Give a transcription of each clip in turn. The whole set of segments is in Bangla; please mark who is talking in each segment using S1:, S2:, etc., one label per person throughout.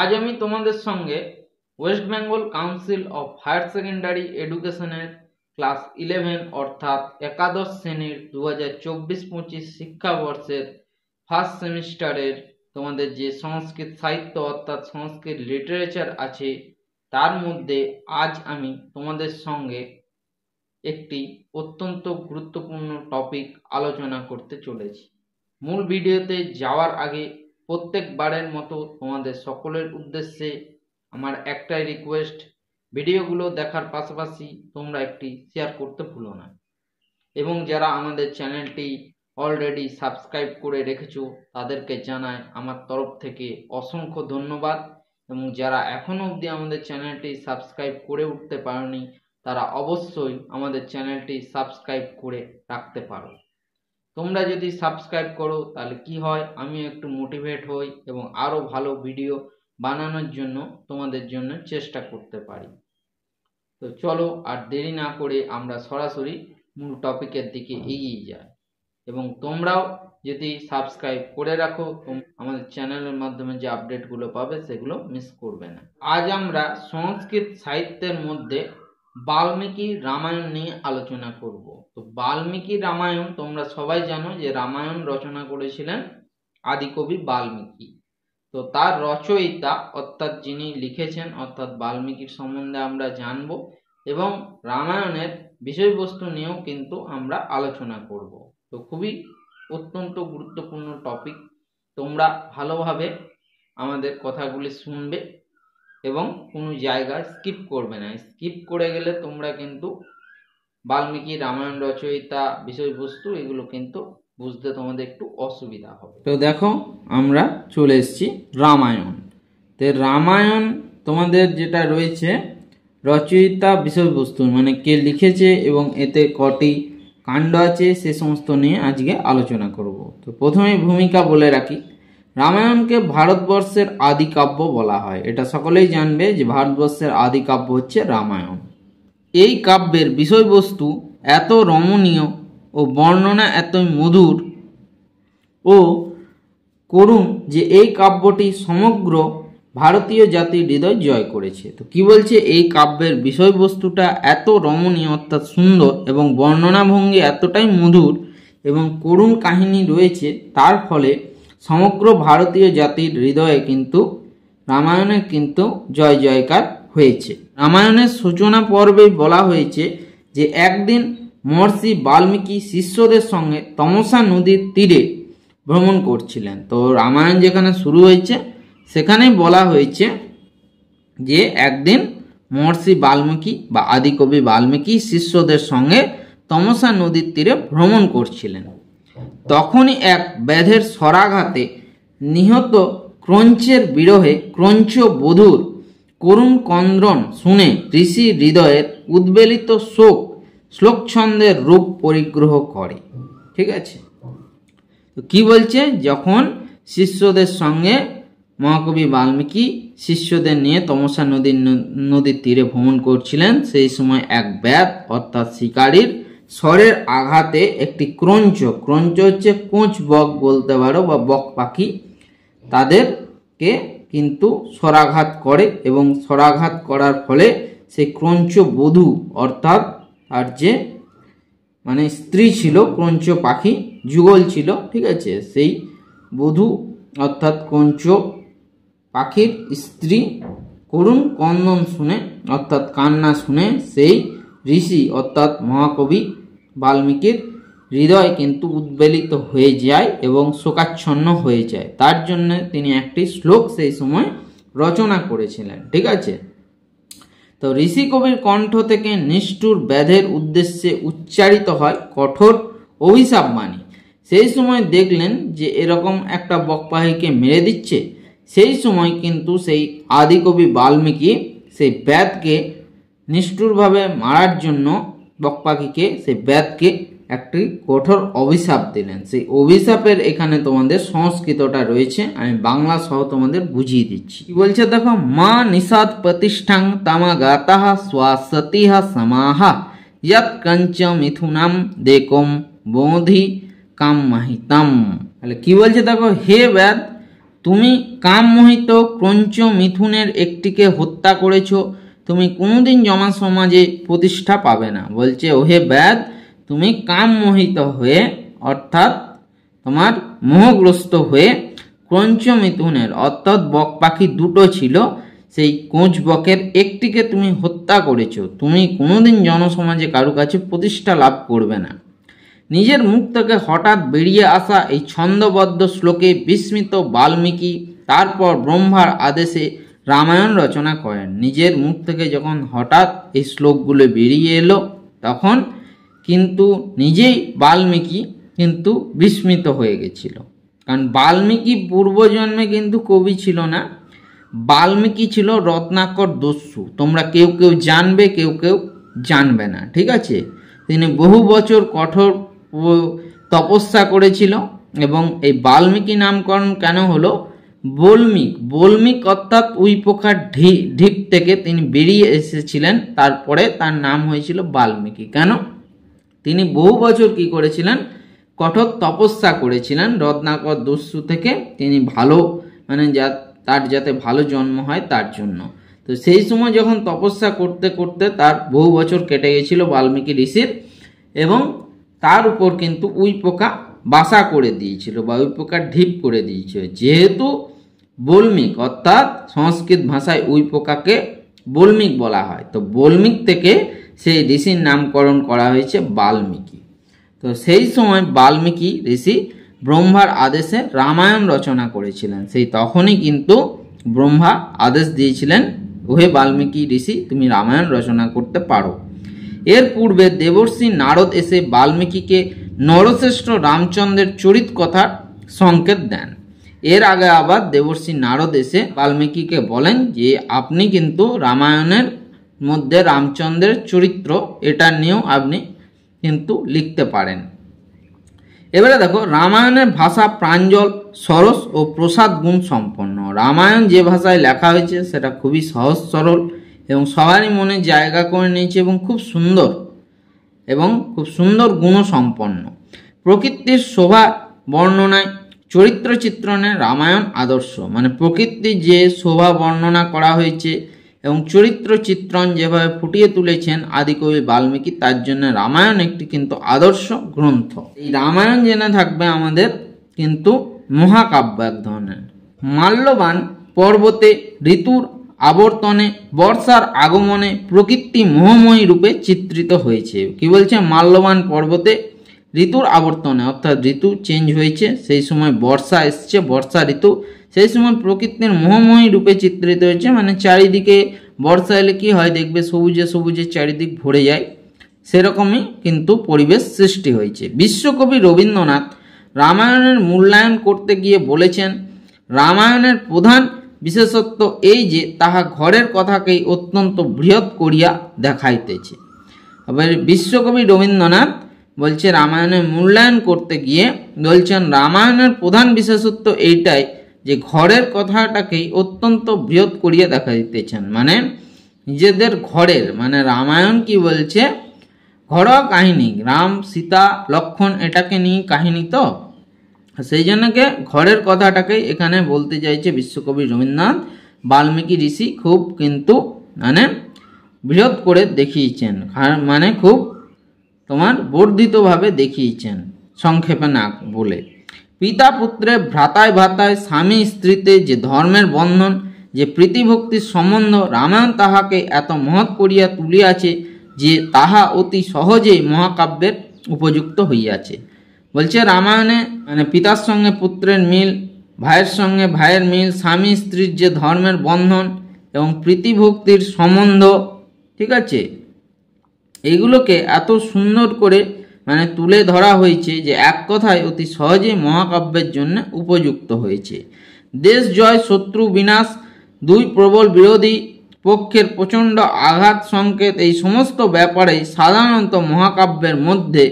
S1: আজ আমি তোমাদের সঙ্গে West Bengal Council of Higher Secondary এডুকেশনের ক্লাস 11 অর্থাৎ একাদশ শ্রেণীর 2024-25 শিক্ষাবর্ষের ফার্স্ট সেমিস্টারের তোমাদের যে সংস্কৃত সাহিত্য অর্থাৎ সংস্কৃত লিটারেচার আছে তার মধ্যে আজ আমি তোমাদের সঙ্গে একটি অত্যন্ত গুরুত্বপূর্ণ টপিক আলোচনা করতে চলেছি। মূল ভিডিওতে যাওয়ার আগে প্রত্যেকবারের মতো তোমাদের সকলের উদ্দেশ্যে আমার একটাই রিকোয়েস্ট, ভিডিওগুলো দেখার পাশাপাশি তোমরা একটি শেয়ার করতে ভুলো না এবং যারা আমাদের চ্যানেলটি অলরেডি সাবস্ক্রাইব করে রেখেছো তাদেরকে জানাই আমার তরফ থেকে অসংখ্য ধন্যবাদ এবং যারা এখনো অবধি আমাদের চ্যানেলটি সাবস্ক্রাইব করে উঠতে পারোনি তারা অবশ্যই আমাদের চ্যানেলটি সাবস্ক্রাইব করে রাখতে পারো। তোমরা যদি সাবস্ক্রাইব করো তাহলে কি হয়, আমি একটু মোটিভেট হই এবং আরও ভালো ভিডিও বানানোর জন্য তোমাদের জন্য চেষ্টা করতে পারি। তো চলো আর দেরি না করে আমরা সরাসরি মূল টপিকের দিকে এগিয়ে যাই এবং তোমরাও যদি সাবস্ক্রাইব করে রাখো আমাদের চ্যানেলের মাধ্যমে যে আপডেটগুলো পাবে সেগুলো মিস করবে না। আজ আমরা সংস্কৃত সাহিত্যের মধ্যে বাল্মীকি রামায়ণ নিয়ে আলোচনা করব। তো বাল্মীকি রামায়ণ তোমরা সবাই জানো যে রামায়ণ রচনা করেছিলেন আদিকবি বাল্মীকি। তো তার রচয়িতা অর্থাৎ যিনি লিখেছেন অর্থাৎ বাল্মীকির সম্বন্ধে আমরা জানব এবং রামায়ণের বিষয়বস্তু নিয়েও কিন্তু আমরা আলোচনা করব। তো খুবই অত্যন্ত গুরুত্বপূর্ণ টপিক, তোমরা ভালোভাবে আমাদের কথাগুলি শুনবে এবং কোনো জায়গায় স্কিপ করবে না। স্কিপ করে গেলে তোমরা কিন্তু বাল্মীকি রামায়ণ রচয়িতা বিষয়বস্তু এগুলো কিন্তু বুঝতে তোমাদের একটু অসুবিধা হবে। তো দেখো আমরা চলে এসেছি রামায়ণ। তো রামায়ণ তোমাদের যেটা রয়েছে রচয়িতা বিষয়বস্তু মানে কে লিখেছে এবং এতে কটি কাণ্ড আছে সে সমস্ত নিয়ে আজকে আলোচনা করব। তো প্রথমে ভূমিকা বলে রাখি, রামায়ণকে ভারতবর্ষের আদি কাব্য বলা হয়। এটা সকলেই জানবে যে ভারতবর্ষের আদি কাব্য হচ্ছে রামায়ণ। এই কাব্যের বিষয়বস্তু এত রমণীয় ও বর্ণনা এতই মধুর ও করুণ যে এই কাব্যটি সমগ্র ভারতীয় জাতির হৃদয় জয় করেছে। তো কি বলছে, এই কাব্যের বিষয়বস্তুটা এত রমণীয় অর্থাৎ সুন্দর এবং বর্ণনা ভঙ্গি এতটাই মধুর এবং করুণ কাহিনী রয়েছে, তার ফলে সমগ্র ভারতীয় জাতির হৃদয়ে কিন্তু রামায়ণের কিন্তু জয় জয়কার হয়েছে। রামায়ণের সূচনা পর্বে বলা হয়েছে যে একদিন মহর্ষি বাল্মীকি শিষ্যদের সঙ্গে তমসা নদীর তীরে ভ্রমণ করছিলেন। তো রামায়ণ যেখানে শুরু হয়েছে সেখানে বলা হয়েছে যে একদিন মহর্ষি বাল্মীকি বা আদিকবি বাল্মীকি শিষ্যদের সঙ্গে তমসা নদীর তীরে ভ্রমণ করছিলেন। তখনই এক ব্যাধের স্বরাঘাতে নিহত ক্রঞ্চের বিরহে ক্রঞ্চ বধূর করুণ ক্রন্দন শুনে ঋষি হৃদয়ের উদ্বেলিত শোক শ্লোকছন্দের রূপ পরিগ্রহ করে। ঠিক আছে, তো কি বলছে, যখন শিষ্যদের সঙ্গে মহাকবি বাল্মীকি শিষ্যদের নিয়ে তমসা নদীর তীরে ভ্রমণ করছিলেন, সেই সময় এক ব্যাধ অর্থাৎ শিকারীর স্বরের আঘাতে একটি ক্রঞ্চ হচ্ছে কোঁচ বক বলতে পারো বা বক পাখি, তাদেরকে কিন্তু স্বরাঘাত করে এবং স্বরাঘাত করার ফলে সেই ক্রঞ্চ বধূ অর্থাৎ আর যে মানে স্ত্রী ছিল, ক্রঞ্চ পাখি যুগল ছিল, ঠিক আছে, সেই বধূ অর্থাৎ ক্রঞ্চ পাখির স্ত্রী করুণ ক্রন্দন শুনে অর্থাৎ কান্না শুনে সেই ঋষি অর্থাৎ মহাকবি বাল্মীকির হৃদয় কিন্তু উদ্বেলিত হয়ে যায় এবং শোকাচ্ছন্ন হয়ে যায়। তার জন্য তিনি একটি শ্লোক সেই সময় রচনা করেছিলেন। ঠিক আছে, তো ঋষি কবির কণ্ঠ থেকে নিষ্ঠুর ব্যাধের উদ্দেশ্যে উচ্চারিত হয় কঠোর অভিশাপ বাণী। সেই সময় দেখলেন যে এরকম একটা বকপাখিকে মেরে দিচ্ছে, সেই সময় কিন্তু সেই আদিকবি বাল্মীকি সেই ব্যাধকে নিষ্ঠুরভাবে মারার জন্য বকপাখিকে সেই ব্যাধকে একটি কঠোর অভিশাপ দিলেন। সেই অভিশাপের এখানে তোমাদের সংস্কৃতটা রয়েছে, আমি বাংলা সহ তোমাদের বুঝিয়ে দিচ্ছি। কি বলছে দেখো, মা নিষাদ প্রতিষ্ঠাং তামাগাতাহ স্বাসতিহ সমাহা যৎ কঞ্চ মিথুনাম দেকম বোধি কাম মাহিতাম। তাহলে কি বলছে দেখো, হে ব্যাধ তুমি কামমোহিত ক্রঞ্চ মিথুনের একটিকে হত্যা করেছ, তুমি কোনোদিন যমা সমাজে প্রতিষ্ঠা পাবে না। বলছে ওহে ব্যাদ, তুমি কামমোহিত হয়ে অর্থাৎ তোমার মোহগ্রস্ত হয়ে ক্রঞ্চ মিথুনের অর্থাৎ বক পাখি দুটো ছিল, সেই কোঁচ বকের একটিকে তুমি হত্যা করেছ, তুমি কোনোদিন জনসমাজে কারো কাছে প্রতিষ্ঠা লাভ করবে না। নিজের মুখ থেকে হঠাৎ বেরিয়ে আসা এই ছন্দবদ্ধ শ্লোকে বিস্মিত বাল্মীকি তারপর ব্রহ্মার আদেশে রামায়ণ রচনা করেন। নিজের মুখ থেকে যখন হঠাৎ এই শ্লোকগুলো বেরিয়ে এলো তখন কিন্তু নিজেই বাল্মীকি কিন্তু বিস্মিত হয়ে গেছিল। কারণ বাল্মীকি পূর্বজন্মে কিন্তু কবি ছিল না, বাল্মীকি ছিল রত্নাকর দস্যু। তোমরা কেউ কেউ জানবে, কেউ কেউ জানবে না, ঠিক আছে। তিনি বহু বছর কঠোর তপস্যা করেছিল এবং এই বাল্মীকি নামকরণ কেন হলো? বল্মিক অর্থাৎ উই পোকার ঢিপ থেকে তিনি বেরিয়ে এসেছিলেন, তারপরে তার নাম হয়েছিল বাল্মীকি। কেন? তিনি বহু বছর কি করেছিলেন? কঠোর তপস্যা করেছিলেন রত্নাকর দস্যু থেকে। তিনি ভালো তার যাতে ভালো জন্ম হয় তার জন্য। তো সেই সময় যখন তপস্যা করতে করতে তার বহু বছর কেটে গেছিল বাল্মীকি ঋষির, এবং তার উপর কিন্তু উই পোকা বাসা করে দিয়েছিল বা উই পোকার ঢিপ করে দিয়েছিল। যেহেতু বল্মিক অর্থাৎ সংস্কৃত ভাষায় উই পোকাকে বল্মিক বলা হয়, তো বল্মিক থেকে সেই ঋষির নামকরণ করা হয়েছে বাল্মীকি। তো সেই সময় বাল্মীকি ঋষি ব্রহ্মার আদেশে রামায়ণ রচনা করেছিলেন। সেই তখনই কিন্তু ব্রহ্মা আদেশ দিয়েছিলেন, ওহে বাল্মীকি ঋষি, তুমি রামায়ণ রচনা করতে পারো। এর পূর্বে দেবর্ষি নারদ এসে বাল্মীকিকে নরশ্রেষ্ঠ রামচন্দ্রের চরিত কথার সংকেত দেন। এর আগে আবার দেবর্ষি নারদ এসে বাল্মীকিকে বলেন যে আপনি কিন্তু রামায়ণের মধ্যে রামচন্দ্রের চরিত্র এটা নিয়েও আপনি কিন্তু লিখতে পারেন। এবারে দেখো, রামায়ণের ভাষা প্রাঞ্জল, সরস ও প্রসাদ গুণ সম্পন্ন। রামায়ণ যে ভাষায় লেখা হয়েছে সেটা খুবই সহজ সরল এবং সবারই মনে জায়গা করে নিয়েছে এবং খুব সুন্দর গুণসম্পন্ন। প্রকৃতির শোভা বর্ণনায়, চরিত্র চিত্রণে রামায়ণ আদর্শ। মানে প্রকৃতির যে শোভা বর্ণনা করা হয়েছে এবং চরিত্র চিত্রণ যেভাবে ফুটিয়ে তুলেছেন আদিকবি বাল্মীকি, তার জন্য রামায়ণ একটি কিন্তু আদর্শ গ্রন্থ। এই রামায়ণ জেনে থাকবে আমাদের কিন্তু মহাকাব্য এক ধরনের। মাল্যবান পর্বতে ঋতুর আবর্তনে, বর্ষার আগমনে প্রকৃতি মোহময়ী রূপে চিত্রিত হয়েছে। কি বলছে? মাল্যবান পর্বতে ঋতুর আবর্তনে অর্থাৎ ঋতু চেঞ্জ হয়েছে, সেই সময় বর্ষা এসছে, বর্ষা ঋতু, সেই সময় প্রকৃতির মোহময়ী রূপে চিত্রিত হয়েছে। মানে চারিদিকে বর্ষা এলে কি হয়, দেখবে সবুজে সবুজে চারিদিক ভরে যায়, সেরকমই কিন্তু পরিবেশ সৃষ্টি হয়েছে। বিশ্বকবি রবীন্দ্রনাথ রামায়ণের মূল্যায়ন করতে গিয়ে বলেছেন, রামায়ণের প্রধান বিশেষত্ব এই যে তাহা ঘরের কথাকেই অত্যন্ত বৃহৎ করিয়া দেখাইতেছে। আবার বিশ্বকবি রবীন্দ্রনাথ বলছে রামায়ণের মূল্যায়ন করতে গিয়ে বলছেন রামায়ণের প্রধান বিশেষত্ব এইটাই যে ঘরের কথাটাকেই অত্যন্ত বৃহৎ করিয়া দেখা দিতেছেন। মানে নিজেদের ঘরের, মানে রামায়ণ কি বলছে, ঘরোয়া কাহিনী, রাম সীতা লক্ষণ এটাকে নিয়ে কাহিনী, তো সেই জন্যকে ঘরের কথাটাকে এখানে বলতে চাইছে বিশ্বকবি রবীন্দ্রনাথ। বাল্মীকি ঋষি খুব কিন্তু মানে বৃহৎ করে দেখিয়েছেন, মানে খুব বর্ধিতভাবে দেখিয়েছেন, সংক্ষেপে না বলে। পিতা পুত্রে, ভ্রাতায় ভ্রাতায়, স্বামী স্ত্রীতে যে ধর্মের বন্ধন, যে প্রীতিভক্তির সম্বন্ধ, রামায়ণ তাহাকে এত মহৎ করিয়া তুলিয়াছে যে তাহা অতি সহজেই মহাকাব্যের উপযুক্ত হইয়াছে। বলছে রামায়ণে মানে পিতার সঙ্গে পুত্রের মিল, ভাইয়ের সঙ্গে ভাইয়ের মিল, স্বামী স্ত্রীর যে ধর্মের বন্ধন এবং প্রীতিভক্তির সম্বন্ধ, ঠিক আছে, এইগুলোকে এত সুন্দর করে মানে তুলে ধরা হয়েছে যে এক কথায় অতি সহজেই মহাকাব্যের জন্য উপযুক্ত হয়েছে। দেশ জয়, শত্রু বিনাশ, দুই প্রবল বিরোধী পক্ষের প্রচণ্ড আঘাত সংকেত, এই সমস্ত ব্যাপারে সাধারণত মহাকাব্যের মধ্যে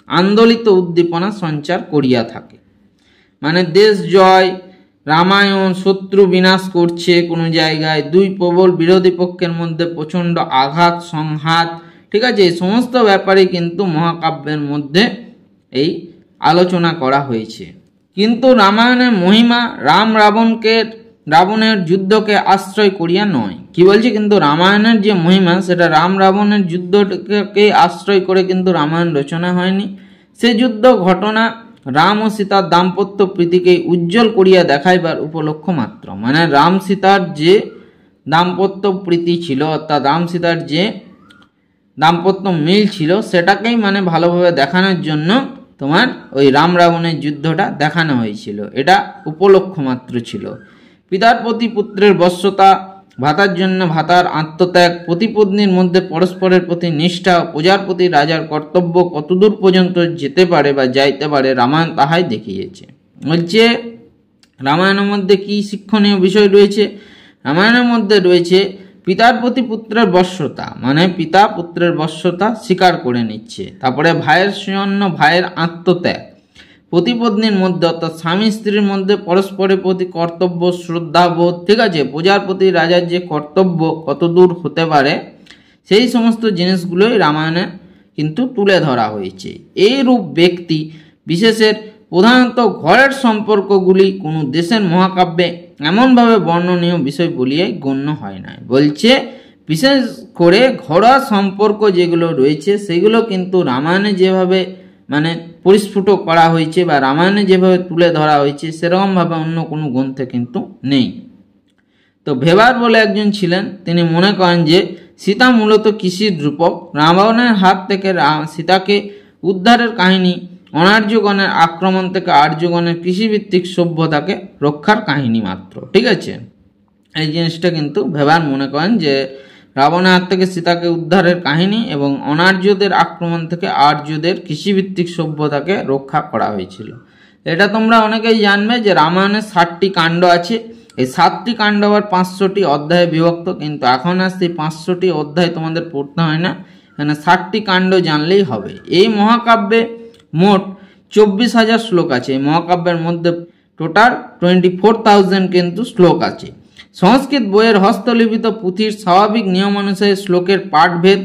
S1: আন্দোলিত উদ্দীপনা সঞ্চার করিয়া থাকে। মানে দেশ জয়, রামায়ণ শত্রু বিনাশ করছে কোনো জায়গায়, দুই প্রবল বিরোধী পক্ষের মধ্যে প্রচণ্ড আঘাত সংঘাত, ঠিক আছে, এই সমস্ত ব্যাপারে কিন্তু মহাকাব্যের মধ্যে এই আলোচনা করা হয়েছে। কিন্তু রামায়ণের মহিমা রাবণের যুদ্ধকে আশ্রয় করিয়া নয়। কি বলছে, কিন্তু রামায়ণের যে মহিমা সেটা রাবণের যুদ্ধকে আশ্রয় করে কিন্তু রামায়ণ রচনা হয়নি। সে যুদ্ধ ঘটনা রাম ও সীতার দাম্পত্য প্রীতিকে উজ্জ্বল করিয়া দেখাইবার উপলক্ষ মাত্র। মানে রাম সীতার যে দাম্পত্য প্রীতি ছিল, অর্থাৎ রাম সীতার যে দাম্পত্য মিল ছিল সেটাকেই মানে ভালোভাবে দেখানোর জন্য তোমার ওই রাম রাবণের যুদ্ধটা দেখানো হয়েছিল। এটা উপলক্ষ মাত্র ছিল। পিতার প্রতি পুত্রের বশ্যতা, ভাতার জন্য ভাতার আত্মত্যাগ, পতিপত্নীর মধ্যে পরস্পরের প্রতি নিষ্ঠা, প্রজার প্রতি রাজার কর্তব্য কতদূর পর্যন্ত যেতে পারে বা যাইতে পারে রামায়ণ তাহাই দেখিয়েছে। বলছে রামায়ণের মধ্যে কি শিক্ষণীয় বিষয় রয়েছে? রামায়ণের মধ্যে রয়েছে পিতার প্রতি পুত্রের বশ্যতা, মানে পিতা পুত্রের বশ্যতা স্বীকার করে নিচ্ছে। তারপরে ভাইয়ের জন্য ভাইয়ের আত্মত্যাগ, পতিপত্নীর মধ্যে অর্থাৎ স্বামী স্ত্রীর মধ্যে পরস্পরের প্রতি কর্তব্য শ্রদ্ধাবোধ, ঠিক আছে, প্রজার প্রতি রাজার যে কর্তব্য কত দূর হতে পারে সেই সমস্ত জিনিসগুলোই রামায়ণে কিন্তু তুলে ধরা হয়েছে। এই রূপ ব্যক্তি বিশেষের প্রধানত ঘরের সম্পর্কগুলি কোনো দেশের মহাকাব্যে এমনভাবে বর্ণনীয় বিষয় বলিয়ে গণ্য হয় না। বলছে বিশেষ করে ঘরোয়া সম্পর্ক যেগুলো রয়েছে সেগুলো কিন্তু রামায়ণে যেভাবে মানে পরিস্ফুট করা হয়েছে বা রামায়ণে যেভাবে তুলে ধরা হয়েছে সেরকমভাবে অন্য কোনো গ্রন্থে কিন্তু নেই। তো ভেবার বলে একজন ছিলেন, তিনি মনে করেন যে সীতা মূলত কৃষির রূপক, রাবণের হাত থেকে সীতাকে উদ্ধারের কাহিনী অনার্যগণের আক্রমণ থেকে আর্যগণের কৃষিভিত্তিক সভ্যতাকে রক্ষার কাহিনী মাত্র। ঠিক আছে, এই জিনিসটা কিন্তু ভেবার মনে করেন যে রাবণের হাত থেকে সীতাকে উদ্ধারের কাহিনী এবং অনার্যদের আক্রমণ থেকে আর্যদের কৃষিভিত্তিক সভ্যতাকে রক্ষা করা হয়েছিল। এটা তোমরা অনেকেই জানবে যে রামায়ণের 60টি কাণ্ড আছে। এই 7টি কাণ্ড আবার 500টি অধ্যায়ে বিভক্ত, কিন্তু এখন আর সেই 500টি অধ্যায় তোমাদের পড়তে হয় না, এখানে 60টি কাণ্ড জানলেই হবে। এই মহাকাব্যে মোট 24,000 শ্লোক আছে। এই মহাকাব্যের মধ্যে টোটাল 24,000 কিন্তু শ্লোক আছে। সংস্কৃত বইয়ের হস্তলিখিত পুঁথির স্বাভাবিক নিয়ম অনুসারে শ্লোকের পাঠভেদ,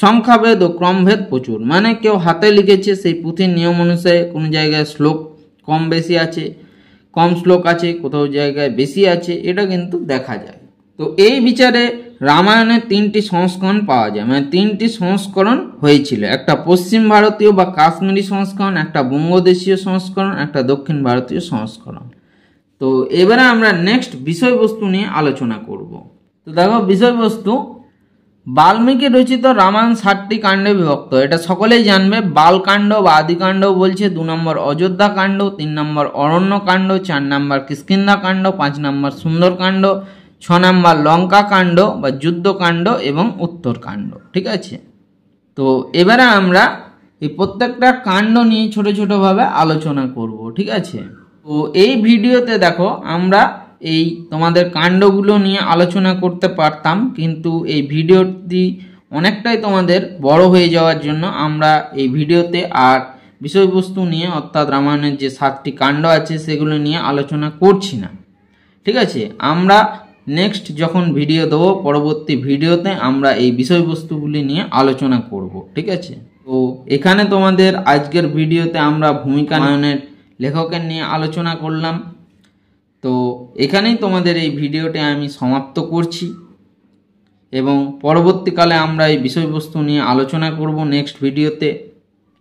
S1: সংখ্যাভেদ ও ক্রমভেদ প্রচুর। মানে কেউ হাতে লিখেছে সেই পুঁথির নিয়ম অনুসারে কোনো জায়গায় শ্লোক কম বেশি আছে, কম শ্লোক আছে, কোথাও জায়গায় বেশি আছে, এটা কিন্তু দেখা যায়। তো এই বিচারে রামায়ণের 3টি সংস্করণ পাওয়া যায়, মানে 3টি সংস্করণ হয়েছিল। একটা পশ্চিম ভারতীয় বা কাশ্মীরি সংস্করণ, একটা বঙ্গদেশীয় সংস্করণ, একটা দক্ষিণ ভারতীয় সংস্করণ। তো এবারে আমরা নেক্সট বিষয়বস্তু নিয়ে আলোচনা করব। তো দেখো বিষয়বস্তু, বাল্মীকি রচিত রামায়ণ 60টি কাণ্ডে বিভক্ত। এটা সকলেই জানবে। বালকাণ্ড বা আদিকাণ্ড বলছে, 2 নম্বর অযোধ্যা কাণ্ড, 3 নম্বর অরণ্য কাণ্ড, 4 নম্বর কিষ্কিন্ধা কাণ্ড, 5 নম্বর সুন্দরকাণ্ড, 6 নম্বর লঙ্কা কাণ্ড বা যুদ্ধকাণ্ড এবং উত্তরকাণ্ড। ঠিক আছে, তো এবারে আমরা এই প্রত্যেকটা কাণ্ড নিয়ে ছোট ছোটভাবে আলোচনা করব। ঠিক আছে, তো এই ভিডিওতে দেখো আমরা এই তোমাদের কাণ্ডগুলো নিয়ে আলোচনা করতে পারতাম, কিন্তু এই ভিডিওটি অনেকটাই তোমাদের বড় হয়ে যাওয়ার জন্য আমরা এই ভিডিওতে আর বিষয়বস্তু নিয়ে অর্থাৎ রামায়ণের যে 7টি কাণ্ড আছে সেগুলো নিয়ে আলোচনা করছি না। ঠিক আছে, আমরা নেক্সট যখন ভিডিও দেবো পরবর্তী ভিডিওতে আমরা এই বিষয়বস্তুগুলি নিয়ে আলোচনা করব। ঠিক আছে, তো এখানে তোমাদের আজকের ভিডিওতে আমরা ভূমিকা রামায়ণের লেখকের নিয়ে আলোচনা করলাম। তো এখানেই তোমাদের এই ভিডিওটি আমি সমাপ্ত করছি এবং পরবর্তীকালে আমরা এই বিষয়বস্তু নিয়ে আলোচনা করব নেক্সট ভিডিওতে।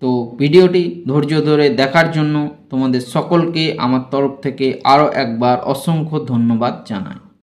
S1: তো ভিডিওটি ধৈর্য ধরে দেখার জন্য তোমাদের সকলকে আমার তরফ থেকে আরও একবার অসংখ্য ধন্যবাদ জানাই।